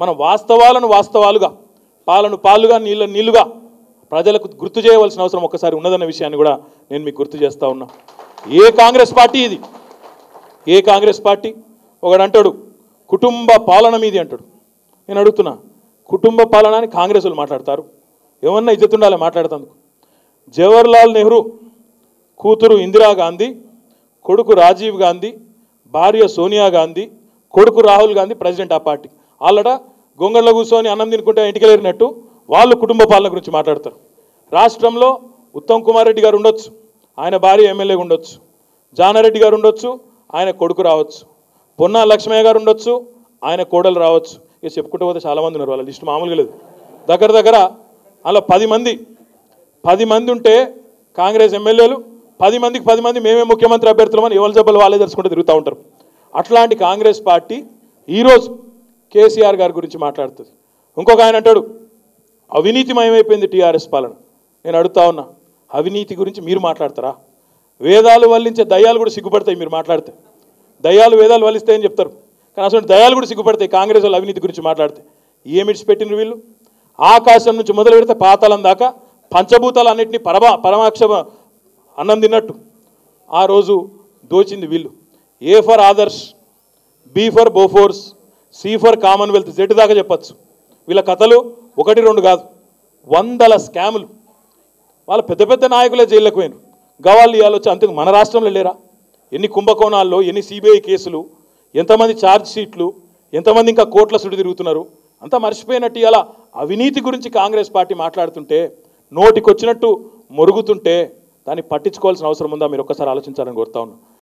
మనం వాస్తవాలను వాస్తవాలుగా పాలను పాలుగా నీళ్లుగా ప్రజలకు గుర్తు చేయవలసిన అవసరం ఒక్కసారి ఉన్నదన్న విషయాన్ని కూడా నేను మీకు గుర్తు చేస్తా ఉన్నా. ఏ కాంగ్రెస్ పార్టీ ఇది? ఏ కాంగ్రెస్ పార్టీ? ఒకడు అంటాడు కుటుంబ పాలన మీది అంటాడు. నేను అడుగుతున్నా, కుటుంబ పాలన అని కాంగ్రెస్ వాళ్ళు మాట్లాడతారు, ఏమన్నా ఇజ్జత్ ఉండాలి మాట్లాడుతందుకు? జవహర్లాల్ నెహ్రూ కూతురు ఇందిరాగాంధీ, కొడుకు రాజీవ్ గాంధీ, భార్య సోనియా గాంధీ, కొడుకు రాహుల్ గాంధీ ప్రెసిడెంట్ ఆ పార్టీ. వాళ్ళట గొంగళ్ళ కూర్చొని అన్నం తినుకుంటే ఇంటికెళ్ళినట్టు వాళ్ళు కుటుంబ పాలన గురించి మాట్లాడతారు. రాష్ట్రంలో ఉత్తమ్ కుమార్ రెడ్డి గారు ఉండొచ్చు, ఆయన భార్య ఎమ్మెల్యేగా ఉండొచ్చు, జానారెడ్డి గారు ఉండొచ్చు, ఆయన కొడుకు రావచ్చు, పొన్నా లక్ష్మయ్య గారు ఉండొచ్చు, ఆయన కోడలు రావచ్చు. ఇక చెప్పుకుంటూ పోతే చాలామంది ఉన్నారు, వాళ్ళ లిస్టు మామూలుగా లేదు. దగ్గర అలా 10 మంది ఉంటే కాంగ్రెస్ ఎమ్మెల్యేలు 10 మందికి 10 మంది మేమే ముఖ్యమంత్రి అభ్యర్థులమని ఎవరి జబ్బలు వాళ్ళే తెలుసుకుంటూ తిరుగుతూ ఉంటారు. అట్లాంటి కాంగ్రెస్ పార్టీ ఈరోజు కేసీఆర్ గారి గురించి మాట్లాడుతుంది. ఇంకొక ఆయన అంటాడు అవినీతిమయమైపోయింది టీఆర్ఎస్ పాలన. నేను అడుగుతా ఉన్నా, అవినీతి గురించి మీరు మాట్లాడతారా? వేదాలు వల్లించే దయ్యాలు కూడా సిగ్గుపడతాయి మీరు మాట్లాడితే. దయ్యాలు వేదాలు వల్లిస్తాయని చెప్తారు, కానీ అసలు దయ్యాలు కూడా సిగ్గుపడతాయి కాంగ్రెస్ వాళ్ళు అవినీతి గురించి మాట్లాడితే. ఏమిడ్చి పెట్టినరు వీళ్ళు? ఆకాశం నుంచి మొదలు పెడితే పాతాళం దాకా పంచభూతాలన్నింటినీ పరమాక్ష అన్నం తిన్నట్టు ఆ రోజు దోచింది వీళ్ళు. A for Adarsh, B for Bofors, C for Commonwealth, Z దాకా చెప్పచ్చు. వీళ్ళ కథలు 1-2 కాదు, 100 స్కాములు. వాళ్ళ పెద్ద నాయకులే జైల్లోకి పోయినారు. గవాళ్ళు ఇవాళ వచ్చి అంతకు మన రాష్ట్రంలో లేరా? ఎన్ని కుంభకోణాల్లో, ఎన్ని సిబిఐ కేసులు, ఎంతమంది ఛార్జ్ షీట్లు, ఎంతమంది ఇంకా కోట్ల సుడి తిరుగుతున్నారు. అంతా మర్చిపోయినట్టు ఇలా అవినీతి గురించి కాంగ్రెస్ పార్టీ మాట్లాడుతుంటే, నోటికొచ్చినట్టు మొరుగుతుంటే దాన్ని పట్టించుకోవాల్సిన అవసరం ఉందా? మీరు ఒక్కసారి ఆలోచించాలని కోరుతా ఉన్నాను.